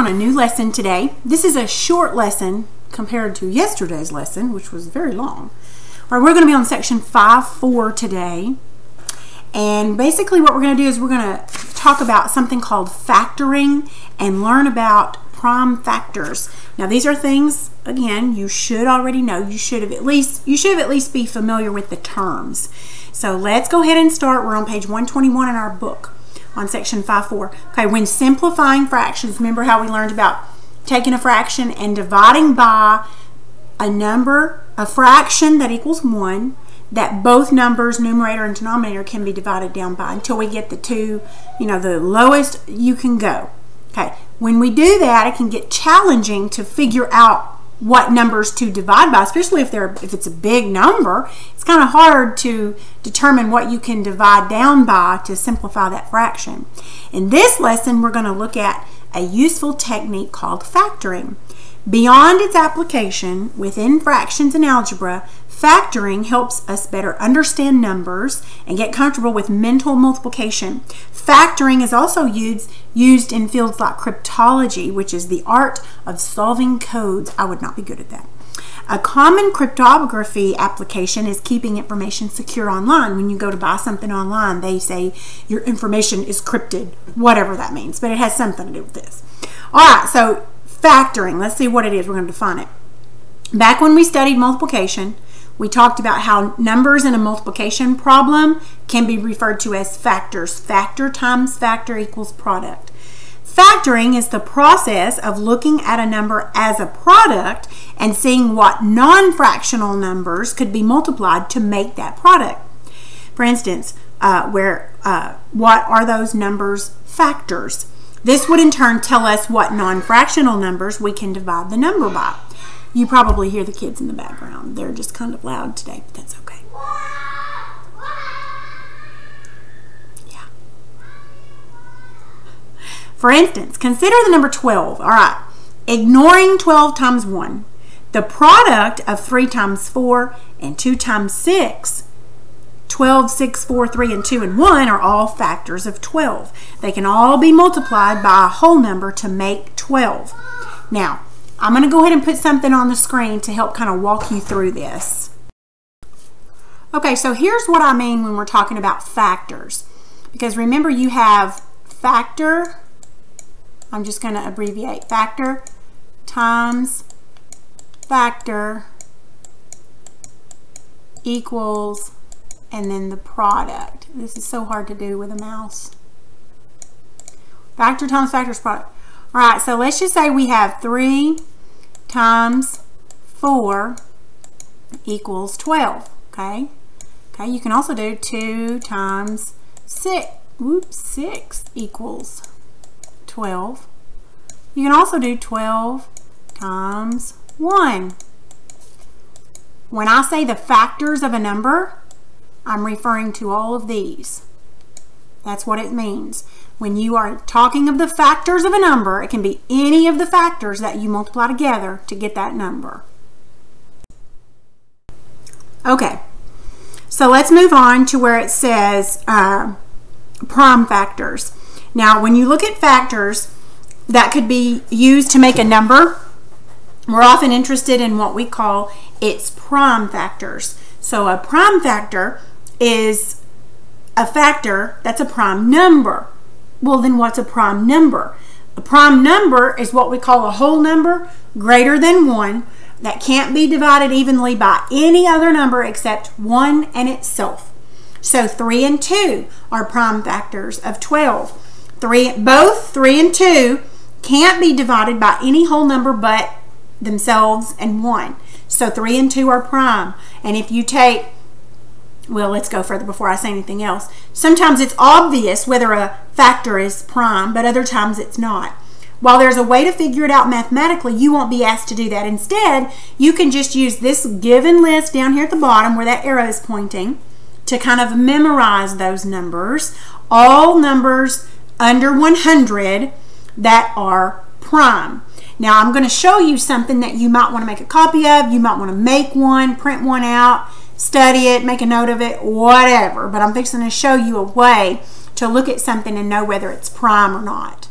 on a new lesson today. This is a short lesson compared to yesterday's lesson, which was very long. All right, we're going to be on section 5.4 today. And basically what we're going to do is we're going to talk about something called factoring and learn about prime factors. Now these are things, again, you should already know. You should at least be familiar with the terms. So let's go ahead and start. We're on page 121 in our book on section 5.4. Okay, when simplifying fractions, remember how we learned about taking a fraction and dividing by a fraction that equals 1, that both numbers, numerator and denominator, can be divided down by until we get the two, the lowest you can go. Okay, when we do that, it can get challenging to figure out what numbers to divide by, especially if it's a big number. It's kind of hard to determine what you can divide down by to simplify that fraction. In this lesson, we're going to look at a useful technique called factoring. Beyond its application within fractions and algebra, factoring helps us better understand numbers and get comfortable with mental multiplication. Factoring is also used in fields like cryptology, which is the art of solving codes. I would not be good at that. A common cryptography application is keeping information secure online. When you go to buy something online, they say your information is crypted, whatever that means, but it has something to do with this. All right, so factoring, let's see what it is. We're going to define it. Back when we studied multiplication, we talked about how numbers in a multiplication problem can be referred to as factors. Factor times factor equals product. Factoring is the process of looking at a number as a product and seeing what non-fractional numbers could be multiplied to make that product. For instance, what are those numbers' factors? This would in turn tell us what non-fractional numbers we can divide the number by. You probably hear the kids in the background. They're just kind of loud today, but that's okay. Yeah. For instance, consider the number 12. All right. Ignoring 12 times 1. The product of 3 times 4 and 2 times 6, 12, 6, 4, 3, and 2, and 1 are all factors of 12. They can all be multiplied by a whole number to make 12. Now, I'm going to go ahead and put something on the screen to help kind of walk you through this. Okay, so here's what I mean when we're talking about factors. Because remember, you have factor, I'm just going to abbreviate, factor times factor equals, and then the product. This is so hard to do with a mouse. Factor times factor is product. All right, so let's just say we have 3 times 4 equals 12, okay? Okay, you can also do 2 times 6, 6 equals 12. You can also do 12 times 1. When I say the factors of a number, I'm referring to all of these. That's what it means. When you are talking of the factors of a number, it can be any of the factors that you multiply together to get that number. Okay, so let's move on to where it says prime factors. Now, when you look at factors that could be used to make a number, we're often interested in what we call its prime factors. So a prime factor is a factor that's a prime number. Well, then what's a prime number? A prime number is what we call a whole number greater than 1 that can't be divided evenly by any other number except 1 and itself. So 3 and 2 are prime factors of 12. Both 3 and 2 can't be divided by any whole number but themselves and 1. So 3 and 2 are prime. And if you take, well, let's go further before I say anything else. Sometimes it's obvious whether a factor is prime, but other times it's not. While there's a way to figure it out mathematically, you won't be asked to do that. Instead, you can just use this given list down here at the bottom where that arrow is pointing to kind of memorize those numbers. All numbers under 100 that are prime. Now, I'm going to show you something that you might want to make a copy of. You might want to make one, print one out, study it, make a note of it, whatever. But I'm fixing to show you a way to look at something and know whether it's prime or not.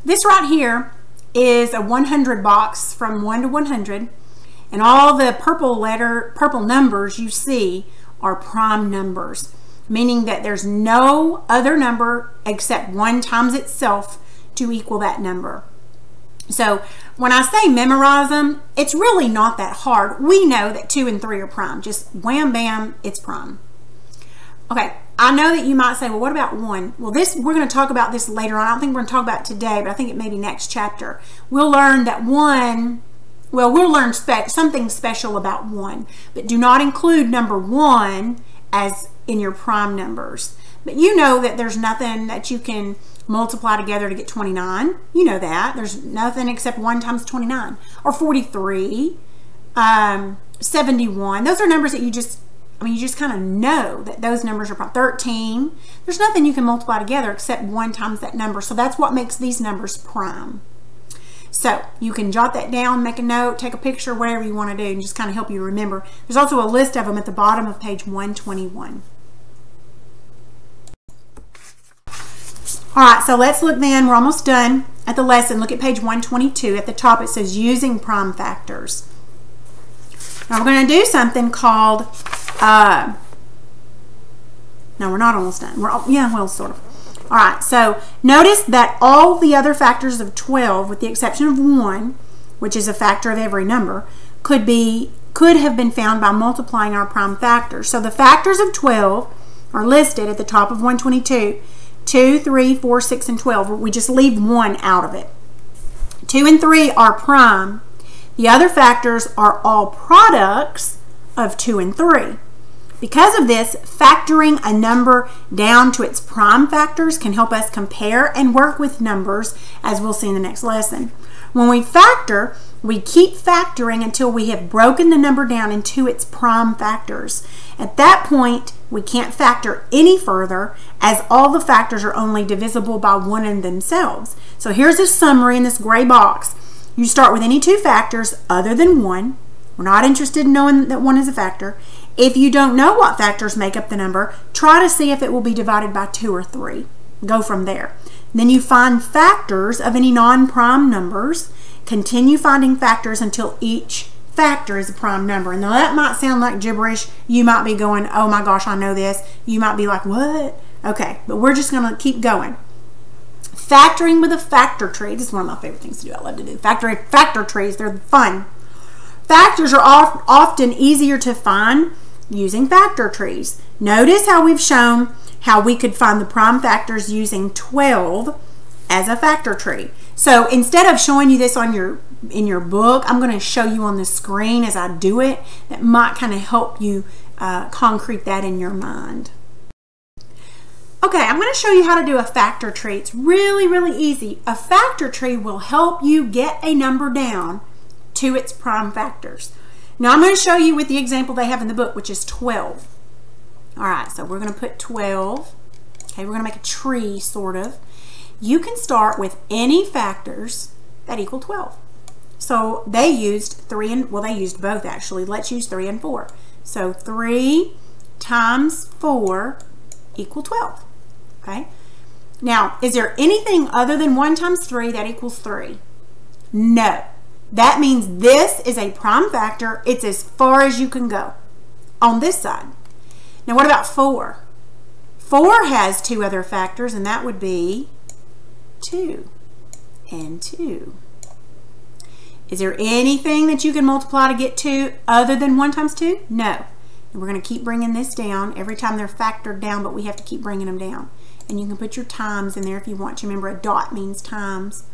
this right here is a 100 box from 1 to 100, and all the purple numbers you see are prime numbers, meaning that there's no other number except 1 times itself to equal that number. So when I say memorize them, it's really not that hard. We know that 2 and 3 are prime. Just wham bam, it's prime. Okay, I know that you might say, well, what about 1? Well, we're going to talk about this later on. I don't think we're going to talk about it today, but I think it may be next chapter. We'll learn that 1, well, we'll learn something special about 1, but do not include number 1 as in your prime numbers. But you know that there's nothing that you can multiply together to get 29. You know that. There's nothing except 1 times 29. Or 43, 71. Those are numbers that you just kind of know that those numbers are prime. 13. There's nothing you can multiply together except 1 times that number. So that's what makes these numbers prime. So you can jot that down, make a note, take a picture, whatever you want to do, and just kind of help you remember. There's also a list of them at the bottom of page 121. All right, so let's look then. We're almost done at the lesson. Look at page 122. At the top it says using prime factors. Now we're going to do something called, no, we're not almost done. Yeah, well, sort of. All right, so notice that all the other factors of 12, with the exception of 1, which is a factor of every number, could have been found by multiplying our prime factors. So the factors of 12 are listed at the top of 122. 2, 3, 4, 6, and 12. We just leave 1 out of it. 2 and 3 are prime. The other factors are all products of 2 and 3. Because of this, factoring a number down to its prime factors can help us compare and work with numbers, as we'll see in the next lesson. When we factor, we keep factoring until we have broken the number down into its prime factors. At that point, we can't factor any further, as all the factors are only divisible by 1 in themselves. So here's a summary in this gray box. You start with any 2 factors other than 1. We're not interested in knowing that 1 is a factor. If you don't know what factors make up the number, try to see if it will be divided by 2 or 3. Go from there. Then you find factors of any non-prime numbers. Continue finding factors until each factor is a prime number. And now that might sound like gibberish. You might be going, oh my gosh, I know this. You might be like, what? Okay, but we're just going to keep going. Factoring with a factor tree. This is one of my favorite things to do. I love to do factor trees. They're fun. Factors are often easier to find using factor trees. Notice how we've shown how we could find the prime factors using 12 as a factor tree. So instead of showing you this on in your book, I'm going to show you on the screen as I do it. That might kind of help you concrete that in your mind. Okay, I'm going to show you how to do a factor tree. It's really, really easy. A factor tree will help you get a number down to its prime factors. Now I'm going to show you with the example they have in the book, which is 12. All right, so we're going to put 12. Okay, we're going to make a tree, sort of. You can start with any factors that equal 12. So they used 3 and, well, they used both actually. Let's use 3 and 4. So 3 times 4 equal 12. Okay. Now, is there anything other than 1 times 3 that equals 3? No. That means this is a prime factor. It's as far as you can go on this side. Now, what about 4? 4 has 2 other factors, and that would be 2 and 2. Is there anything that you can multiply to get 2 other than 1 times 2? No. And we're going to keep bringing this down. Every time they're factored down, but we have to keep bringing them down. And you can put your times in there if you want to. Remember, a dot means times.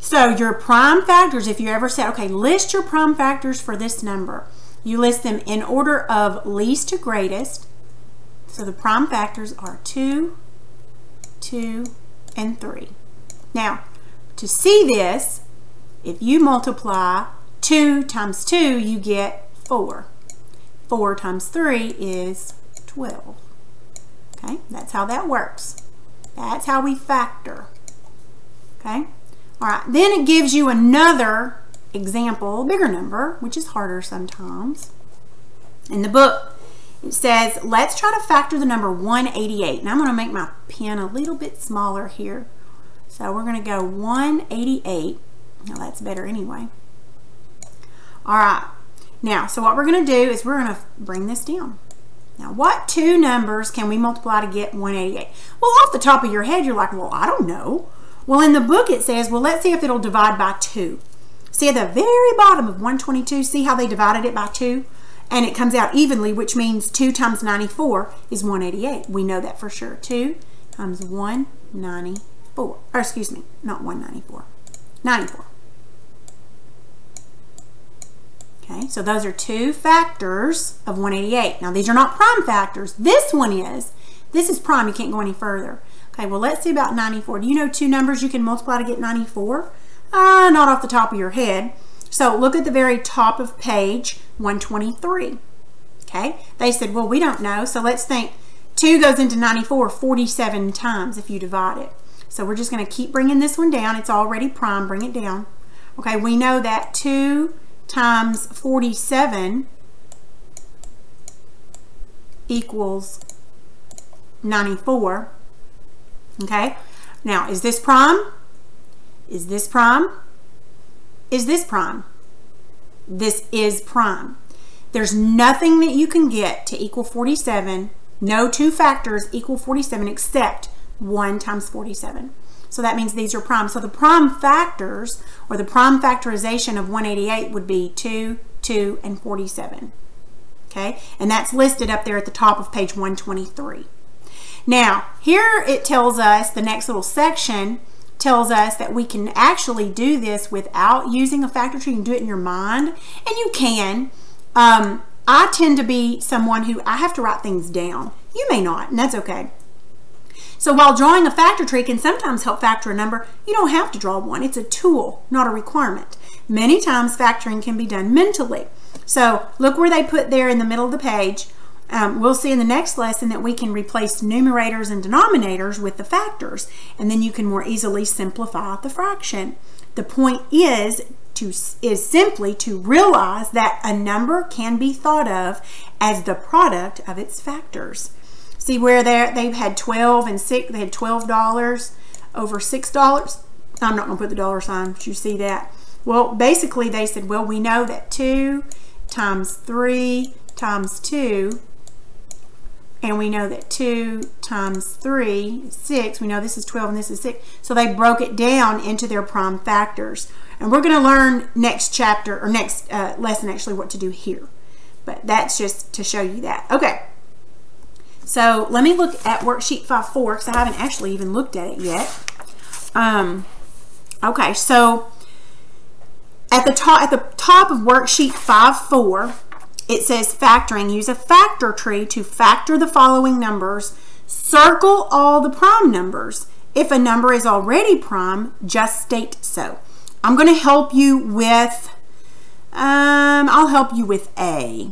So your prime factors, if you ever said, okay, list your prime factors for this number. You list them in order of least to greatest. So the prime factors are 2, 2, and 3. Now, to see this, if you multiply 2 times 2, you get 4. 4 times 3 is 12. Okay, that's how that works. That's how we factor. Okay, all right, then it gives you another example, bigger number, which is harder sometimes. In the book, it says, let's try to factor the number 188. And I'm going to make my pen a little bit smaller here So we're going to go 188. Now that's better anyway. All right. Now, so what we're going to do is we're going to bring this down. Now, what two numbers can we multiply to get 188? Well, off the top of your head, you're like, well, I don't know. Well, in the book it says, well, let's see if it'll divide by 2. See at the very bottom of 122, see how they divided it by 2? And it comes out evenly, which means 2 times 94 is 188. We know that for sure. 2 times 194. Or excuse me, not 194. 94. Okay, so those are two factors of 188. Now, these are not prime factors. This one is. This is prime. You can't go any further. Okay, well, let's see about 94. Do you know two numbers you can multiply to get 94? Not off the top of your head. So look at the very top of page 123. Okay, they said, well, we don't know. So let's think 2 goes into 94 47 times if you divide it. So we're just going to keep bringing this one down. It's already prime. Bring it down. Okay, we know that 2 times 47 equals 94. Okay, now is this prime? Is this prime? Is this prime? This is prime. There's nothing that you can get to equal 47. No two factors equal 47 except 1 times 47. So that means these are prime. So the prime factors, or the prime factorization of 188 would be 2, 2, and 47. Okay, and that's listed up there at the top of page 123. Now, here it tells us, the next little section tells us that we can actually do this without using a factor tree. You can do it in your mind, and you can. I tend to be someone who I have to write things down. You may not, and that's okay. So while drawing a factor tree can sometimes help factor a number, you don't have to draw one. It's a tool, not a requirement. Many times factoring can be done mentally. So look where they put there in the middle of the page. We'll see in the next lesson that we can replace numerators and denominators with the factors, and then you can more easily simplify the fraction. The point is simply to realize that a number can be thought of as the product of its factors. See where they've had 12 and 6, they had $12 over $6. I'm not going to put the dollar sign, but you see that. Well, basically they said, well, we know that 2 times 3 times 2, and we know that 2 times 3 is 6. We know this is 12 and this is 6. So they broke it down into their prime factors. And we're going to learn next chapter, or next lesson actually, what to do here. But that's just to show you that. Okay. So let me look at worksheet 5.4 because I haven't actually even looked at it yet. Okay, so at the top of worksheet 5.4, it says factoring. Use a factor tree to factor the following numbers. Circle all the prime numbers. If a number is already prime, just state so. I'm going to help you with, I'll help you with A.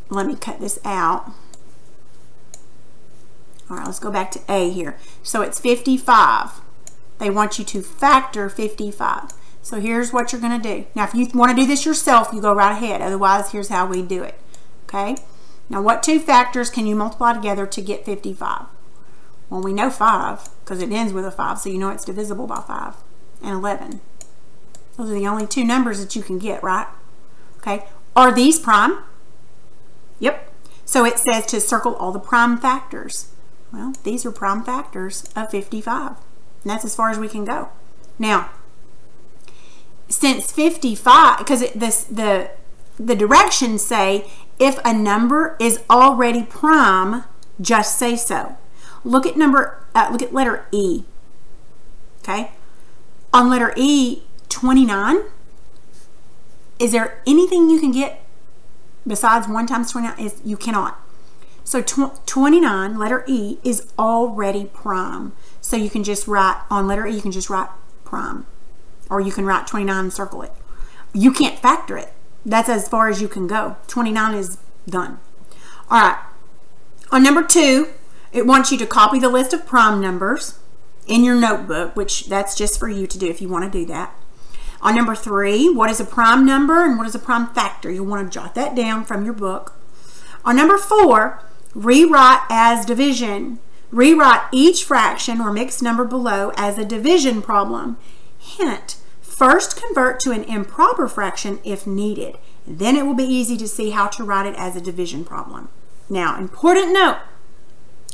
Let me cut this out. All right, let's go back to A here. So it's 55. They want you to factor 55. So here's what you're going to do. Now, if you want to do this yourself, you go right ahead. Otherwise, here's how we do it. Okay? Now, what two factors can you multiply together to get 55? Well, we know 5 because it ends with a 5, so you know it's divisible by 5 and 11. Those are the only two numbers that you can get, right? Okay. Are these prime? Yep. So it says to circle all the prime factors. Well, these are prime factors of 55. And that's as far as we can go. Now, since 55, because the directions say if a number is already prime, just say so. Look at letter E. Okay? On letter E, 29. Is there anything you can get besides 1 times 29? You cannot. So 29, letter E, is already prime. So you can just write, on letter E, you can just write prime. Or you can write 29 and circle it. You can't factor it. That's as far as you can go. 29 is done. All right. On number 2, it wants you to copy the list of prime numbers in your notebook, which that's just for you to do if you want to do that. On number 3, what is a prime number and what is a prime factor? You'll want to jot that down from your book. On number 4, rewrite as division. Rewrite each fraction or mixed number below as a division problem. Hint, first convert to an improper fraction if needed. Then it will be easy to see how to write it as a division problem. Now, important note,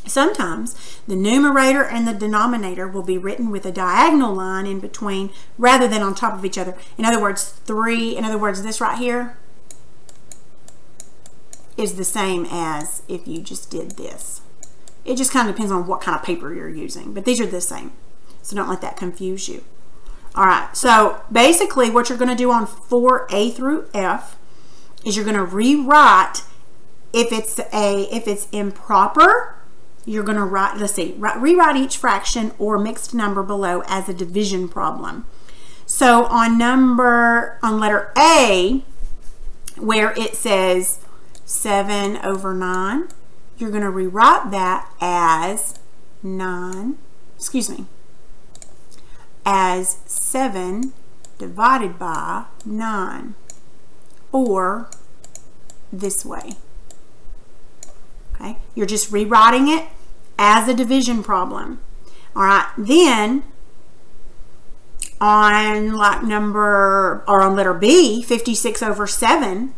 sometimes the numerator and the denominator will be written with a diagonal line in between rather than on top of each other. In other words, this right here is the same as if you just did this. It just kind of depends on what kind of paper you're using, but these are the same. So don't let that confuse you. All right, so basically what you're going to do on 4A through F is you're going to rewrite, if it's improper, you're going to write, rewrite each fraction or mixed number below as a division problem. So on letter A, where it says 7 over 9, you're going to rewrite that as 7 divided by 9, or this way. Okay, you're just rewriting it as a division problem. All right, then on letter B, 56 over 7,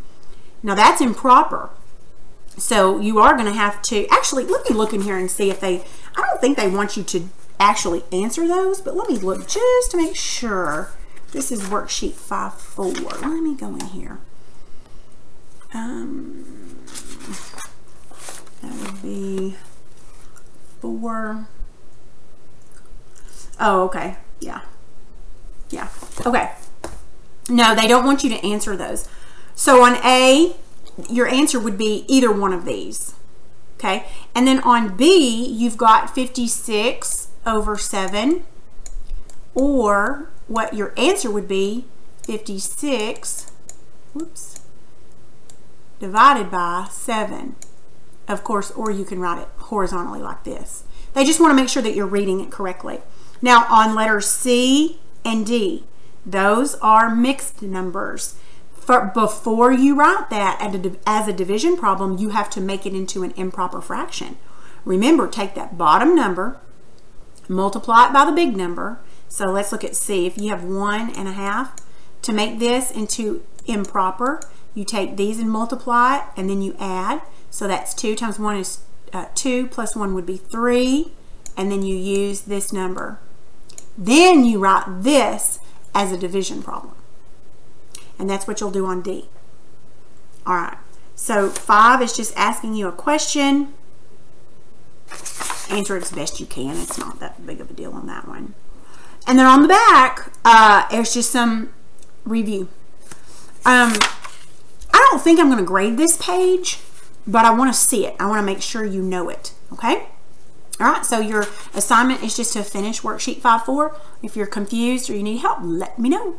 now that's improper. So you are going to have to, actually, let me look in here and see if I don't think they want you to actually answer those, but let me look just to make sure. This is worksheet 5.4. Let me go in here. That would be 4. Oh, okay. Yeah. Okay. No, they don't want you to answer those. So on A, your answer would be either one of these. Okay. And then on B, you've got 56 over 7, or what your answer would be 56 divided by 7. Of course, or you can write it horizontally like this. They just want to make sure that you're reading it correctly. Now on letters C and D, those are mixed numbers. Before you write that as a division problem, you have to make it into an improper fraction. Remember, take that bottom number, multiply it by the big number. So let's look at C. If you have 1.5, to make this into improper, you take these and multiply it, and then you add. So that's 2 times 1 is 2, plus 1 would be 3, and then you use this number. Then you write this as a division problem. And that's what you'll do on D. All right, so 5 is just asking you a question. Answer it as best you can. It's not that big of a deal on that one. And then on the back, there's just some review. I don't think I'm going to grade this page, but I want to see it. I want to make sure you know it, okay? All right, so your assignment is just to finish worksheet 5.4. If you're confused or you need help, let me know.